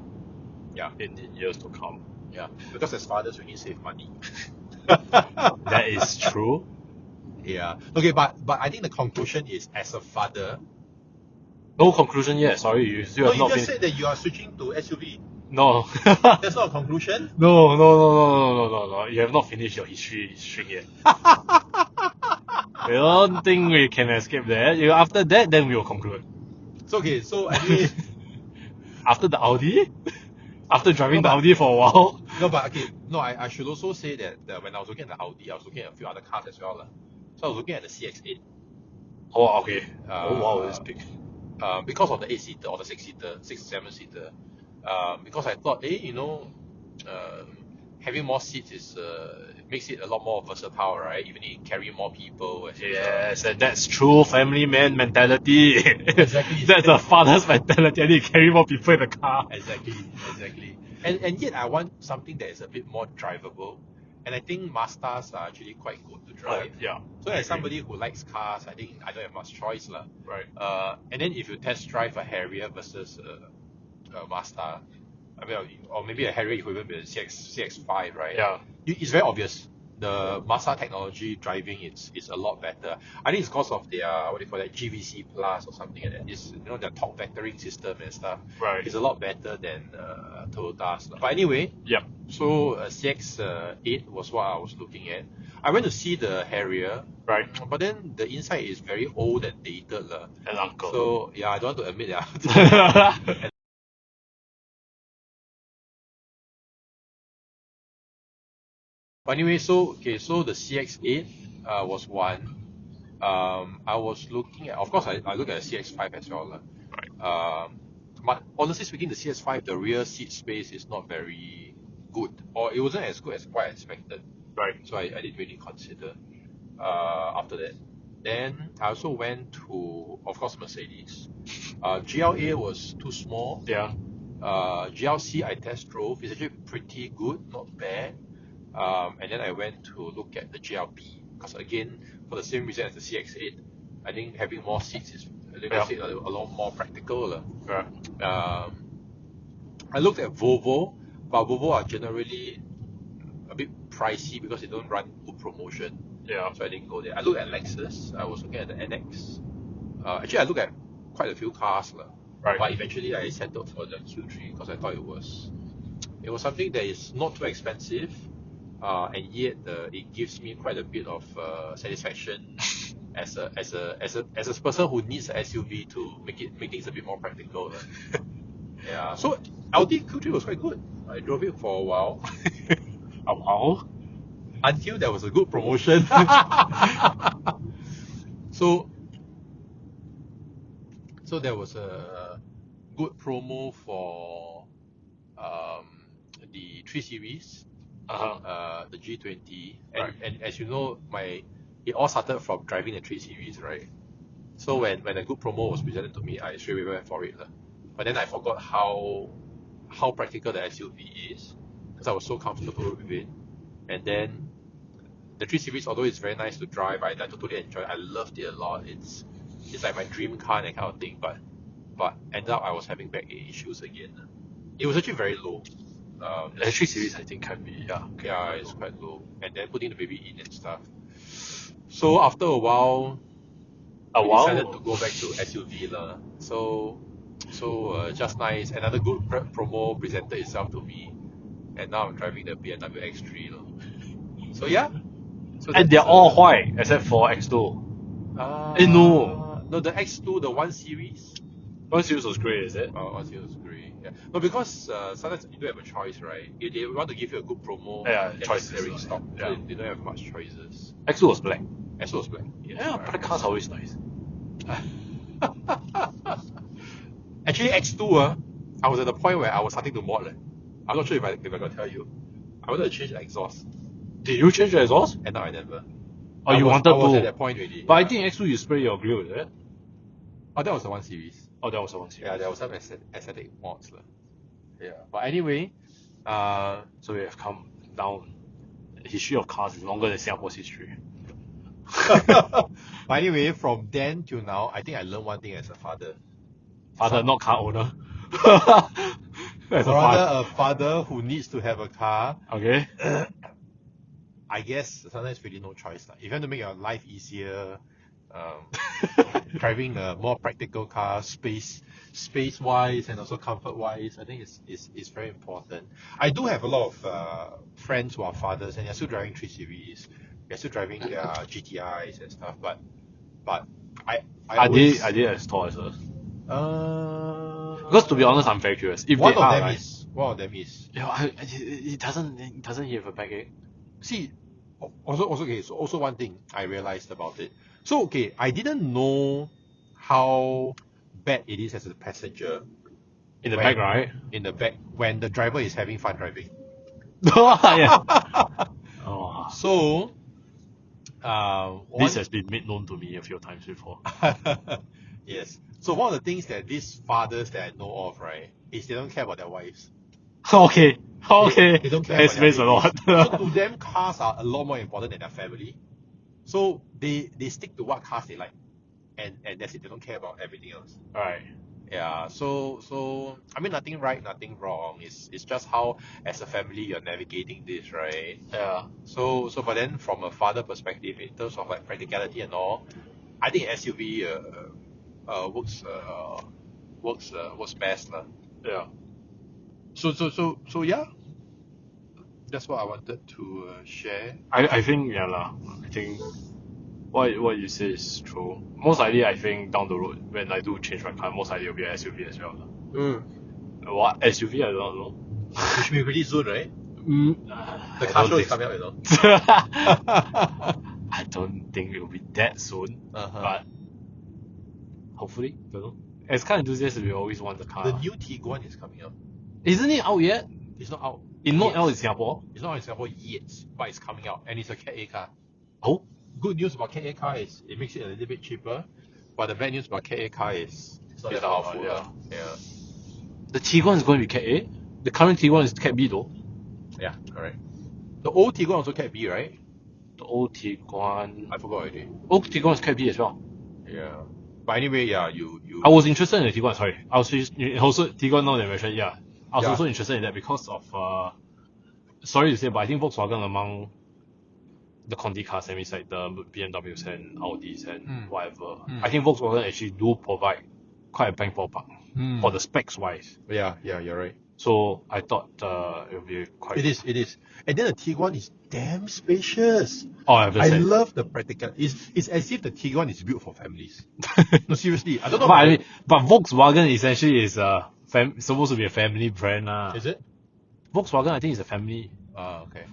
in years to come. Yeah, because as fathers, we need to save money. That is true. Yeah. Okay, but I think the conclusion is, as a father. No conclusion yet. Sorry, you still have not. You just said that you are switching to SUV. No. That's not a conclusion. No. You have not finished your history string yet. I don't think we can escape that. After that, then we will conclude. It's okay. So I mean, after the Audi. After driving the Audi for a while. No, but okay. No, I should also say that when I was looking at the Audi, I was looking at a few other cars as well. So I was looking at the CX-8. Oh, okay. Wow, it's big. Because of the 8-seater or the 6-seater, 6-7-seater. Because I thought, having more seats makes it a lot more versatile, right? Even if you carry more people. Yes, and that's true family man mentality. Exactly. That's the father's mentality. I need to carry more people in the car. Exactly. And yet I want something that is a bit more drivable. And I think Mazdas are actually quite good to drive. Yeah. So as somebody who likes cars, I think I don't have much choice lah. Right. And then if you test drive a Harrier versus a Mazda, I mean, or maybe a Harrier equivalent with a CX-5, right? Yeah. It's very obvious. The Mazda technology driving is a lot better. I think it's because of their what do you call that, GVC Plus or something like that. It's, their torque vectoring system and stuff. Right. It's a lot better than Toyota's. But anyway, Yep. so CX-8 was what I was looking at. I went to see the Harrier, Right. but then the inside is very old and dated lah. And uncle. So yeah, I don't want to admit that. But anyway, so the CX-8 was one. I was looking at, of course, I look at the CX-5 as well. Right. But honestly speaking, the CX-5, the rear seat space is not very good, or it wasn't as good as what I expected. Right. So I didn't really consider after that. Then I also went to, of course, Mercedes. GLA was too small. Yeah. GLC I test drove. It's actually pretty good, not bad. And then I went to look at the GLB because again, for the same reason as the CX-8, I think having more seats is a lot more practical. Yeah. I looked at Volvo, but Volvo are generally a bit pricey because they don't run good promotion. Yeah. So I didn't go there. I looked at Lexus. I was looking at the NX. Actually, I looked at quite a few cars. Right. But eventually I settled for the Q3 because I thought it was something that is not too expensive. And yet it gives me quite a bit of satisfaction as a person who needs an SUV to make things a bit more practical. Yeah. So Audi Q3 was quite good. I drove it for a while. A while? Until there was a good promotion. So there was a good promo for the 3 Series. The G20, and as you know, it all started from driving the 3 Series, right? So when a good promo was presented to me, I straight away went for it. But then I forgot how practical the SUV is because I was so comfortable with it. And then the 3 Series, although it's very nice to drive, I totally enjoyed it. I loved it a lot. It's like my dream car and that kind of thing. But ended up I was having back issues again. It was actually very low. The 3 Series I think can be, yeah, it's quite low. And then putting the baby in and stuff. So after a while, we decided to go back to SUV lah. So just nice, another good promo presented itself to me, and now I'm driving the BMW X3 lah. So yeah. So and they're all white except for X2. No, the X2, the 1 Series. 1 Series was grey, is it? Oh, 1 Series was grey. Yeah. No, because sometimes you don't have a choice, right? If they want to give you a good promo, choices they're in stock. Yeah. So they don't have much choices. X2 was black. X2 was black. Yeah, black cars are always nice. Actually, X2, I was at the point where I was starting to mod. I'm not sure if I can tell you. I wanted to change the exhaust. Did you change the exhaust? And now I never. Oh, I was to? At that point already. But I think X2 you spray your grill, is it? Oh, that was the 1 Series. Oh, that was the 1 Series. Yeah, there was some aesthetic mods. Yeah. But anyway, so we have come down. The history of cars is longer than Singapore's history. But anyway, from then till now, I think I learned one thing as a father. Father, not car owner. Rather a father who needs to have a car. Okay. I guess sometimes really no choice. If you want to make your life easier, driving a more practical car, space wise and also comfort wise, I think it's very important. I do have a lot of friends who are fathers and they're still driving 3 Series. They're still driving their GTIs and stuff, but I always... Are they as tall as us? Because to be honest, I'm very curious. If one of them is. Yeah, it doesn't have a backache. See, also one thing I realized about it. So okay, I didn't know how bad it is as a passenger. In the back, right? In the back, when the driver is having fun driving. Yeah. Oh, So, this has been made known to me a few times before. yes. So one of the things that these fathers that I know of, right, is they don't care about their wives. Okay. They don't care That about their explains a lot. babies. So to them, cars are a lot more important than their family. So they stick to what cars they like, and that's it. They don't care about everything else. Right. Yeah. So I mean, nothing right, nothing wrong. It's just how as a family you're navigating this, right? Yeah. So but then from a father perspective, in terms of like practicality and all, I think SUV works best lah. Yeah. So yeah, that's what I wanted to share. I think yeah lah. I think what you say is true. Most likely, I think down the road when I do change my car, most likely it'll be an SUV as well. What SUV? I don't know. It should be pretty soon, right? The I car don't show is think coming up, you know. I don't think it'll be that soon, but hopefully, don't know. As car enthusiasts, we always want the car. The new Tiguan is coming up. Isn't it out yet? It's not out. Not yet. out in Singapore. It's not out in Singapore yet, but it's coming out, and it's a Cat A car. Oh, Good news about Cat A car is it makes it a little bit cheaper, but the bad news about Cat A car is it's not that powerful. yeah. Yeah. The Tiguan is going to be Cat A. The current Tiguan is Cat B though. Yeah, correct. The old Tiguan also Cat B, right? The old Tiguan. I forgot already. Old Tiguan is Cat B as well. Yeah. But anyway, yeah, you. I was interested in the Tiguan. Sorry, I was also Tiguan. Now that you mentioned, yeah, I was Yeah. also interested in that because of. Sorry to say, but I think Volkswagen among the Conti cars, that means like the BMWs and Audis and whatever. I think Volkswagen actually do provide quite a bang for buck for the specs wise. Yeah, you're right. So I thought it would be quite. It is. And then the Tiguan is damn spacious. Oh, I have I to say. love the practical. It's as if the Tiguan is built for families. No, seriously, I don't know. But, I mean, but Volkswagen essentially is supposed to be a family brand. Is it? Volkswagen, I think, is a family. Okay.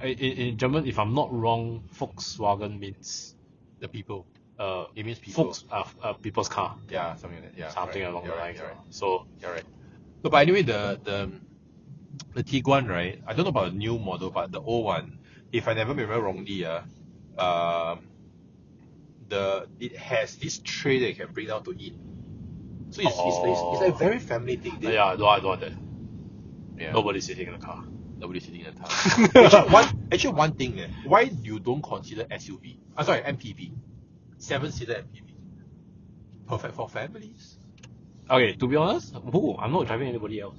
In German, if I'm not wrong, Volkswagen means The people. it means people. Volks, people's car, Yeah, something like that. Yeah. something right. along the You're lines. Right, So you're right. No, but anyway, the Tiguan, right? I don't know about the new model, but the old one, if I never remember wrongly, it has this tray that you can bring down to eat. So it's a very family thing. yeah, I don't want that. Yeah. Nobody's sitting in the car. Nobody's sitting in the car. actually, one thing, why you don't consider SUV? Sorry, MPV, 7-seater MPV, perfect for families. Okay, to be honest, I'm not driving anybody else.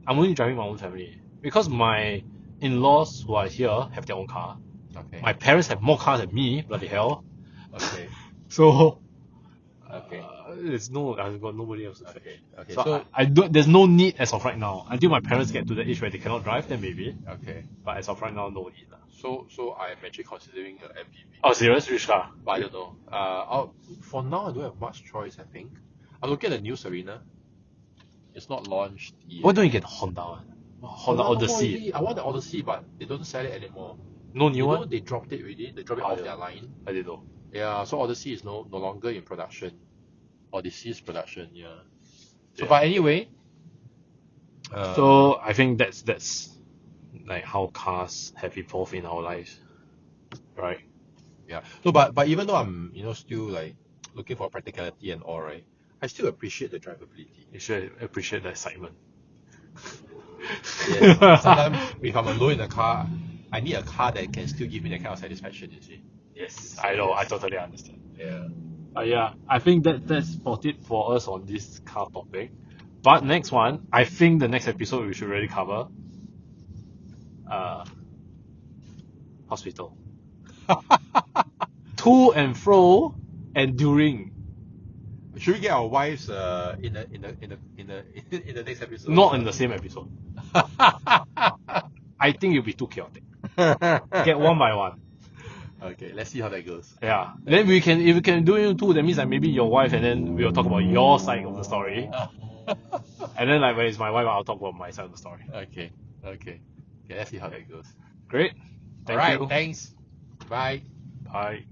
I'm only driving my own family because my in-laws who are here have their own car. Okay. My parents have more cars than me. Bloody hell. Okay. So. Okay. I've got nobody else to drive. Okay. So I don't. There's no need as of right now. Until my parents get to the age where they cannot drive, then maybe. Okay. But as of right now, no need. So I'm actually considering an MPV. Oh, serious? Which car? But I don't know. For now, I don't have much choice, I think. I'm looking at the new Serena. It's not launched yet. Why don't you get Honda one? Honda Odyssey. I want the Odyssey, but they don't sell it anymore. No new You know, one? they dropped it already. They dropped it off their line. I didn't know. Yeah, so Odyssey is no longer in production. Odyssey is production, yeah. So, Yeah. but anyway. So I think that's like how cars have evolved in our lives, right? Yeah. No, but even though I'm still like looking for practicality and all, right, I still appreciate the drivability. You should appreciate the excitement. Yeah. Sometimes if I'm alone in the car, I need a car that can still give me that kind of satisfaction. You see. Yes, I know. I totally understand. Yeah. Yeah, I think that's about it for us on this car topic. But next one, I think the next episode we should really cover hospital. To and fro and during. Should we get our wives in the next episode? Not in the same episode. I think it'll be too chaotic. Get one by one. Okay, let's see how that goes. Yeah. Then if we can do it too, that means like maybe your wife, and then we'll talk about your side of the story. And then like when it's my wife, I'll talk about my side of the story. Okay, let's see how that goes. Great. Thank All right, you. thanks. Bye. Bye.